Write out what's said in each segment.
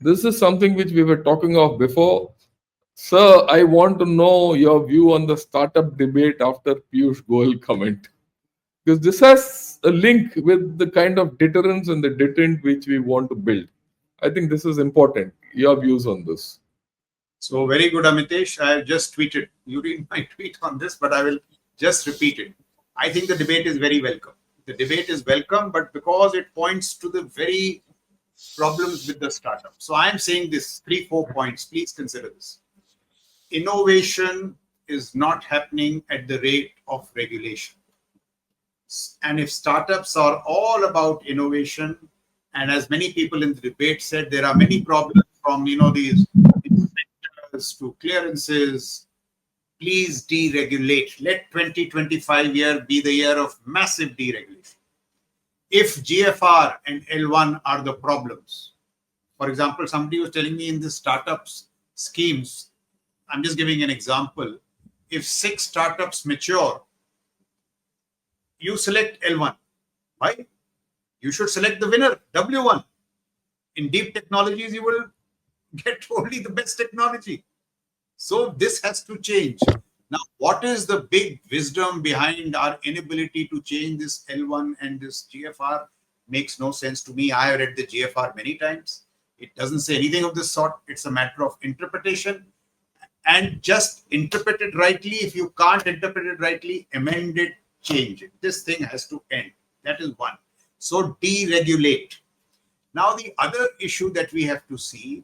This is something which we were talking of before. Sir, I want to know your view on the startup debate after Piyush Goyal comment. Because this has a link with the kind of deterrence and the deterrent which we want to build. I think this is important. Your views on this. So very good, Amitesh. I have just tweeted. You read my tweet on this, but I will just repeat it. I think the debate is very welcome. The debate is welcome, but because it points to the very problems with the startup. So I am saying this 3-4 points. Please consider this. Innovation is not happening at the rate of regulation. And if startups are all about innovation, and as many people in the debate said, there are many problems from these inspectors to clearances. Please deregulate. Let 2025 year be the year of massive deregulation. If GFR and L1 are the problems, for example, somebody was telling me in the startups schemes, I'm just giving an example. If 6 startups mature, you select L1. Why? You should select the winner, W1. In deep technologies, you will get only the best technology. So this has to change. Now, what is the big wisdom behind our inability to change this L1 and this GFR? Makes no sense to me. I have read the GFR many times. It doesn't say anything of this sort. It's a matter of interpretation. And just interpret it rightly. If you can't interpret it rightly, amend it, change it. This thing has to end. That is one. So deregulate. Now, the other issue that we have to see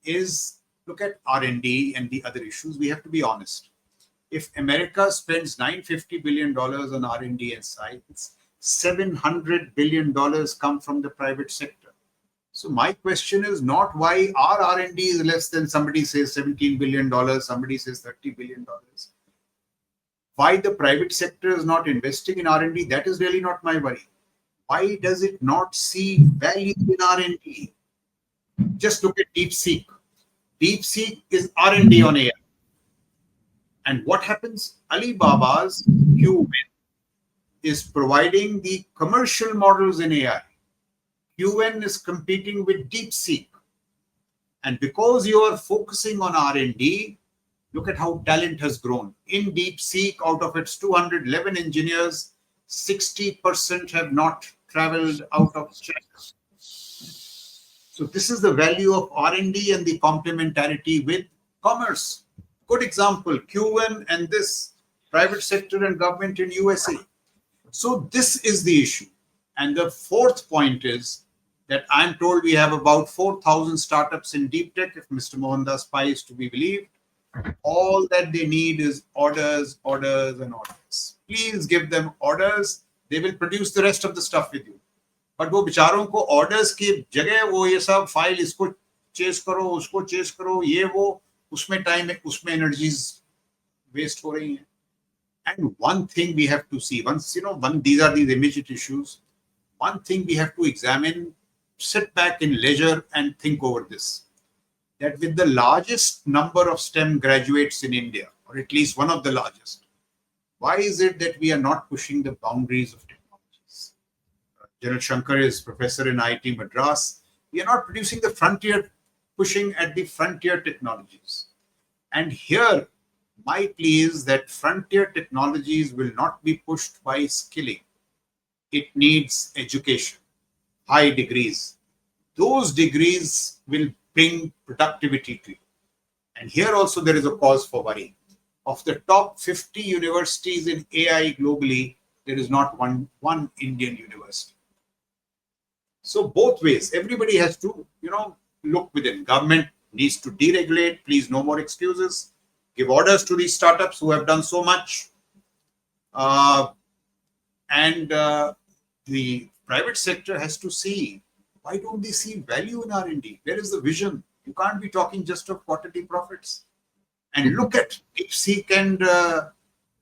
is look at R&D and the other issues. We have to be honest. If America spends $950 billion on R&D and science, $700 billion come from the private sector. So my question is not why our R&D is less than somebody says $17 billion, somebody says $30 billion. Why the private sector is not investing in R&D, that is really not my worry. Why does it not see value in R&D? Just look at DeepSeek. DeepSeek is R&D on AI. And what happens? Alibaba's QWin is providing the commercial models in AI. QWin is competing with DeepSeek. And because you are focusing on R&D, look at how talent has grown. In DeepSeek, out of its 211 engineers, 60% have not traveled out of China. So this is the value of R&D and the complementarity with commerce. Good example, QWin and this private sector and government in USA. So this is the issue. And the fourth point is that I'm told we have about 4,000 startups in deep tech, if Mr. Mohandas Pai is to be believed. All that they need is orders, orders, and orders. Please give them orders. They will produce the rest of the stuff with you. But वो बेचारों को orders की जगह वो ये सब file इसको chess करो, उसको चेस करो, ये वो उसमें टाइम है, उसमें energies waste हो रही हैं. And one thing we have to see, once these are these immediate issues. One thing we have to examine, sit back in leisure and think over this. That with the largest number of STEM graduates in India, or at least one of the largest, why is it that we are not pushing the boundaries of technologies? General Shankar is professor in IIT Madras. We are not producing the frontier, pushing at the frontier technologies. And here, my plea is that frontier technologies will not be pushed by skilling. It needs education, high degrees. Those degrees will bring productivity to you. And here also there is a cause for worry. Of the top 50 universities in AI globally, there is not one Indian university. So both ways, everybody has to, look within. Government needs to deregulate. Please, no more excuses. Give orders to these startups who have done so much. And the private sector has to see, why don't they see value in R&D? Where is the vision? You can't be talking just of quarterly profits. And look at DeepSeek and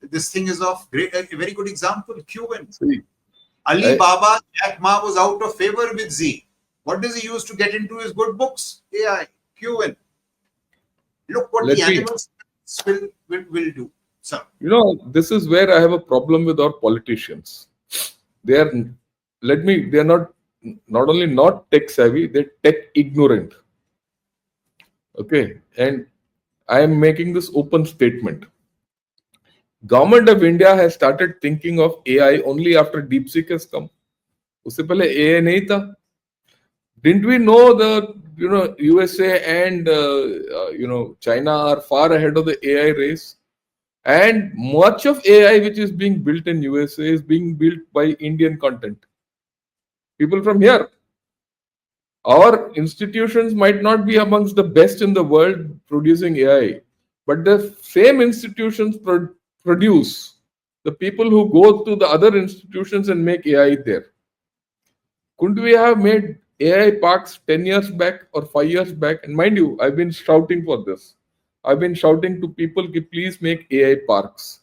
this thing is of a very good example, QWin. Alibaba, Jack Ma was out of favor with Z. What does he use to get into his good books? AI, QWin. Look what the animals will do. So, this is where I have a problem with our politicians. They're not only not tech savvy, they're tech ignorant. Okay, and I am making this open statement. Government of India has started thinking of AI only after DeepSeek has come. उससे पहले AI नहीं था. Didn't we know the USA and China are far ahead of the AI race? And much of AI which is being built in USA is being built by Indian content. People from here. Our institutions might not be amongst the best in the world producing AI, but the same institutions produce the people who go to the other institutions and make AI there. Couldn't we have made AI parks 10 years back or 5 years back? And mind you, I've been shouting for this. I've been shouting to people, ki, please make AI parks.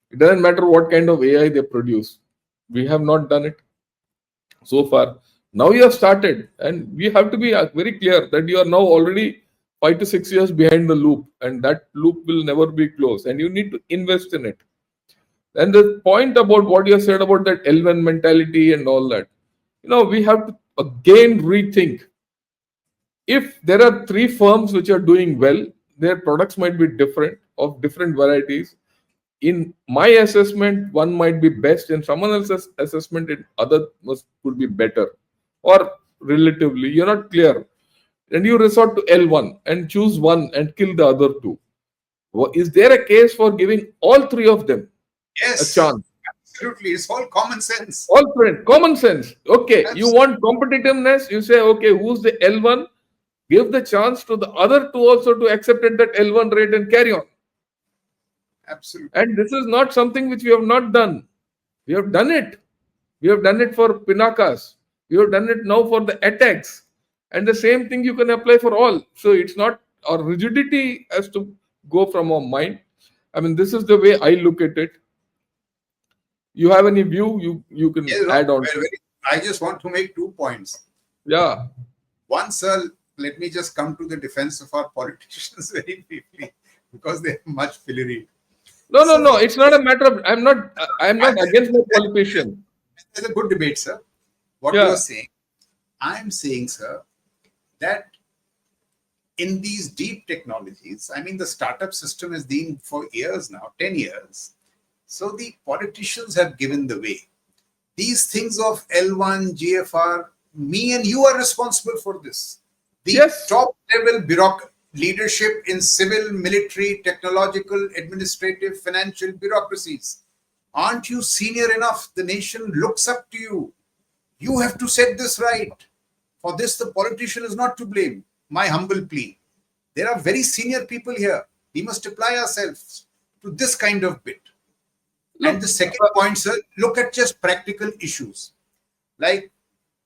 It doesn't matter what kind of AI they produce. We have not done it so far. Now you have started, and we have to be very clear that you are now already 5 to 6 years behind the loop, and that loop will never be closed, and you need to invest in it. And the point about what you said about that L1 mentality and all that, we have to again rethink. If there are three firms which are doing well, their products might be different, of different varieties. In my assessment, one might be best, in someone else's assessment, it other could be better, or relatively. You're not clear, and you resort to L1 and choose one and kill the other two. Is there a case for giving all three of them a Yes, chance? absolutely. It's all common sense. All friend, common sense. Okay, you Absolutely. want competitiveness, you say, okay, who's the L1? Give the chance to the other two also to accept at that L1 rate and carry on. Absolutely. And this is not something which we have not done. We have done it. We have done it for Pinakas. We have done it now for the attacks. And the same thing you can apply for all. So it's not, our rigidity has to go from our mind. I mean, this is the way I look at it. You have any view, you can Yes, no, add on to it. I just want to make 2 points. Yeah. One, sir, let me just come to the defense of our politicians very briefly because they have much fillery. No, no, So, no. It's not a matter of I'm not against the politician. there's a good debate, sir. What you are Yeah. saying, I'm saying, sir, that in these deep technologies, I mean, the startup system has been for years now, 10 years. So the politicians have given the way. These things of L1, GFR, me and you are responsible for this. The Yes. top level leadership in civil, military, technological, administrative, financial bureaucracies. Aren't you senior enough? The nation looks up to you. You have to set this right. For this, the politician is not to blame. My humble plea. There are very senior people here. We must apply ourselves to this kind of bit. And the Look, second point, sir, look at just practical issues. Like,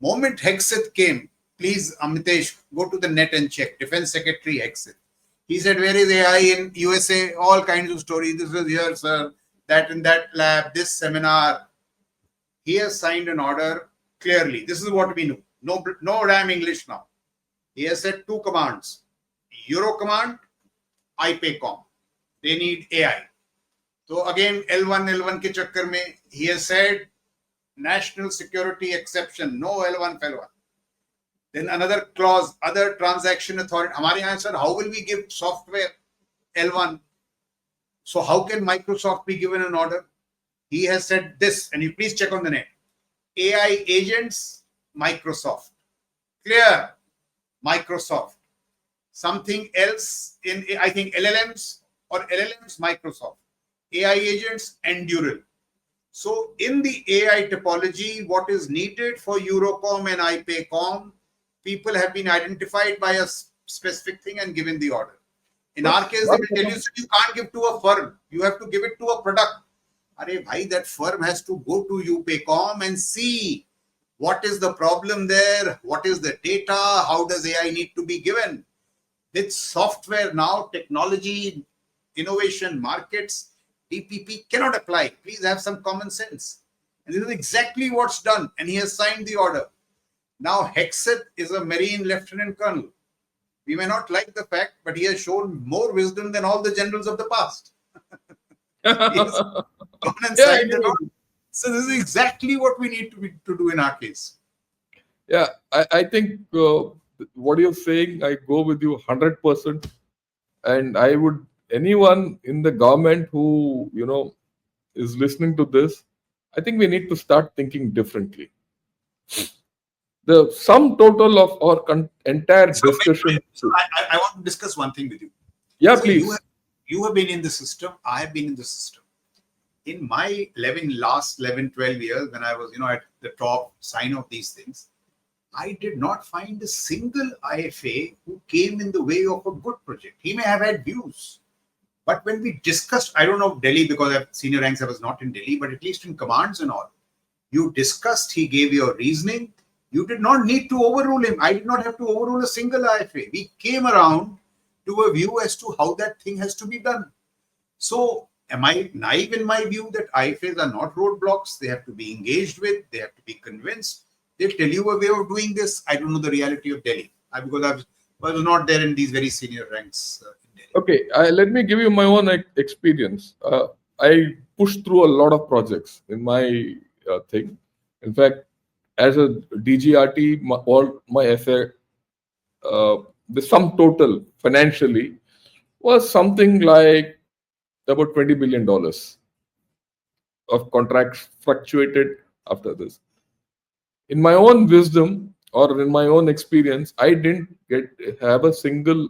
moment Hexeth came, please, Amitesh, go to the net and check. Defense Secretary Hexeth. He said, where is AI in USA? All kinds of stories. This is here, sir. That in that lab, this seminar. He has signed an order clearly. This is what we know. No damn English now. He has said 2 commands. Euro command, IPayCom. They need AI. So again, L1 ke chakkar mein, he has said national security exception, no L1 Fel1. Then another clause, other transaction authority. Hamare yahan, sir, how will we give software L1? So how can Microsoft be given an order? He has said this, and you please check on the net. AI agents, Microsoft. Clear, Microsoft. Something else in, I think, LLMs, Microsoft. AI agents, Endural. So in the AI topology, what is needed for Eurocom and IPayCom, people have been identified by a specific thing and given the order. In our case, they will tell you, so you can't give to a firm. You have to give it to a product. Arey bhai, that firm has to go to UPayCom and see what is the problem there, what is the data, how does AI need to be given. With software now, technology, innovation, markets, DPP cannot apply. Please have some common sense. And this is exactly what's done. And he has signed the order. Now, Hexeth is a Marine Lieutenant Colonel. We may not like the fact, but he has shown more wisdom than all the generals of the past. He has gone and Yeah, I signed an agree. order. So this is exactly what we need to do in our case. Yeah, I think what you're saying, I go with you 100%. And I would, anyone in the government who, is listening to this, I think we need to start thinking differently. The sum total of our entire So, discussion. I want to discuss one thing with you. Yeah, So please. you have been in the system. I have been in the system. In my last 11, 12 years, when I was, at the top sign of these things, I did not find a single IFA who came in the way of a good project. He may have had views, but when we discussed, I don't know Delhi because at senior ranks I was not in Delhi, but at least in commands and all, you discussed, he gave your reasoning. You did not need to overrule him. I did not have to overrule a single IFA. We came around to a view as to how that thing has to be done. So, am I naive in my view that IFAs are not roadblocks? They have to be engaged with, they have to be convinced. They'll tell you a way of doing this. I don't know the reality of Delhi because I was not there in these very senior ranks in Delhi. Okay, let me give you my own experience. I pushed through a lot of projects in my thing. In fact, as a DGRT, all my FA, the sum total financially was something like about $20 billion of contracts fluctuated after this. In my own wisdom or in my own experience, I didn't have a single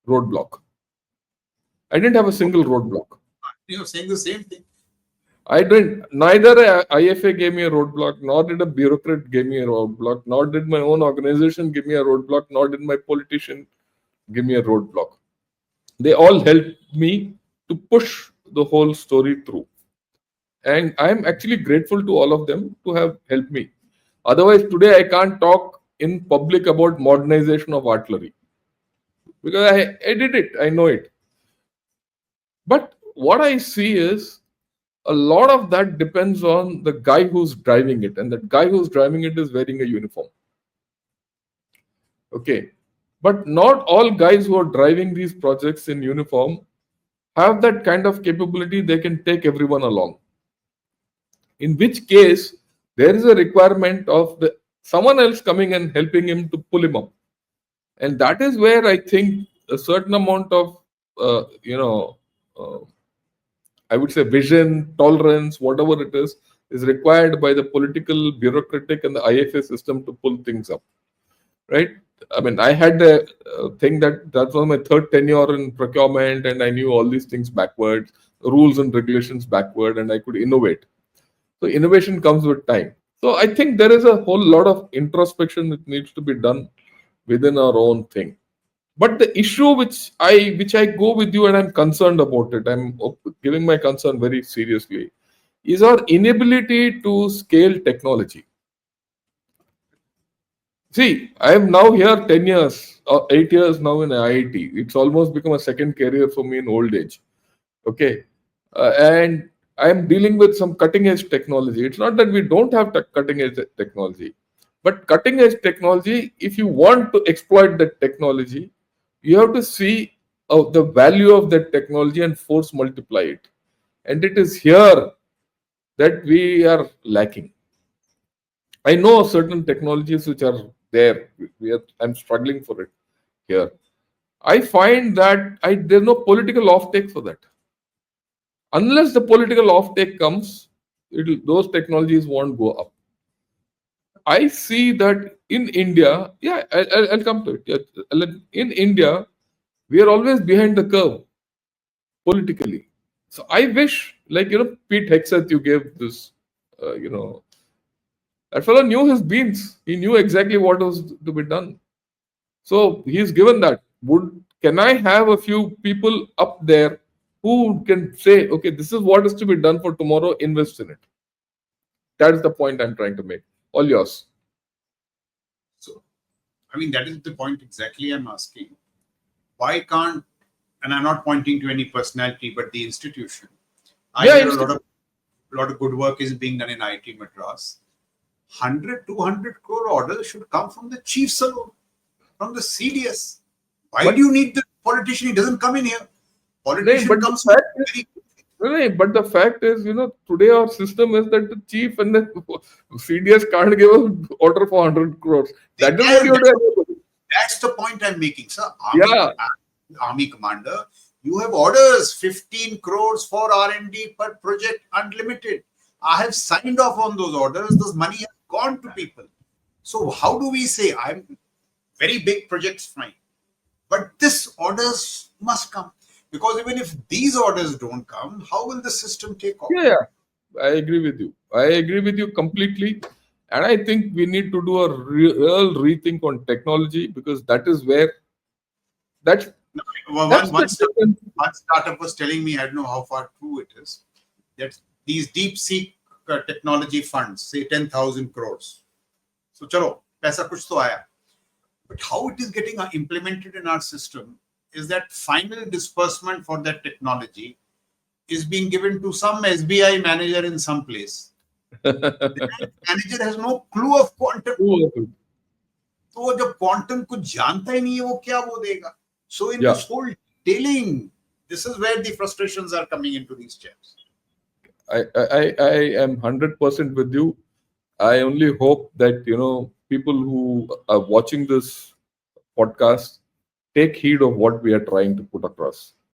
roadblock. I didn't have a single roadblock. You're saying the same thing. I didn't. Neither a IFA gave me a roadblock, nor did a bureaucrat give me a roadblock, nor did my own organization give me a roadblock, nor did my politician give me a roadblock. They all helped me to push the whole story through. And I'm actually grateful to all of them to have helped me. Otherwise, today I can't talk in public about modernization of artillery because I did it, I know it. But what I see is a lot of that depends on the guy who's driving it, and that guy who's driving it is wearing a uniform. Okay. But not all guys who are driving these projects in uniform have that kind of capability. They can take everyone along. In which case, there is a requirement of someone else coming and helping him to pull him up. And that is where I think a certain amount of, I would say vision, tolerance, whatever it is required by the political, bureaucratic, and the IFA system to pull things up. Right? I mean, I had a thing that was my third tenure in procurement, and I knew all these things backwards, rules and regulations backward, and I could innovate. So innovation comes with time. So I think there is a whole lot of introspection that needs to be done within our own thing. But the issue which I go with you and I'm concerned about it, I'm giving my concern very seriously, is our inability to scale technology. See, I am now here 10 years, 8 years now in IIT. It's almost become a second career for me in old age. Okay. And I am dealing with some cutting edge technology. It's not that we don't have cutting edge technology, but cutting edge technology, if you want to exploit that technology, you have to see the value of that technology and force multiply it. And it is here that we are lacking. I know certain technologies which are there. I'm struggling for it here. I find that there's no political offtake for that. Unless the political offtake comes, those technologies won't go up. I see that in India, I'll come to it. Yeah, in India, we are always behind the curve politically. So I wish, Pete Hexeth, you gave this, that fellow knew his beans. He knew exactly what was to be done. So he's given that. Can I have a few people up there who can say, okay, this is what is to be done for tomorrow, invest in it? That is the point I'm trying to make. All yours. So, I mean, that is the point exactly I'm asking. Why can't, and I'm not pointing to any personality, but the institution. I hear a lot of good work is being done in IIT Madras. 100, 200 crore orders should come from the chiefs alone, from the CDS. Why do you need the politician? He doesn't come in here. Politician comes very. But the fact is, today our system is that the chief and the CDS can't give an order for 100 crores. That is what you do. That's the point I'm making, sir. Yeah, Army commander, you have orders 15 crores for R&D per project, unlimited. I have signed off on those orders. Those money has gone to people. So how do we say, I'm very big projects, fine, but this orders must come, because even if these orders don't come, how will the system take off? yeah. I agree with you. I agree with you completely. And I think we need to do a real rethink on technology, because that is where that's Well, that's the difference. one startup was telling me, I don't know how far true it is, that these deep sea technology funds, say 10,000 crores. So, chalo, paisa kuch to aaya. But how it is getting implemented in our system is that final disbursement for that technology is being given to some SBI manager in some place. The manager has no clue of quantum. तो वो जब quantum कुछ जानता ही नहीं है वो क्या वो देगा. So in Yeah, this whole detailing, this is where the frustrations are coming into these chats. I am 100% with you. I only hope that people who are watching this podcast take heed of what we are trying to put across.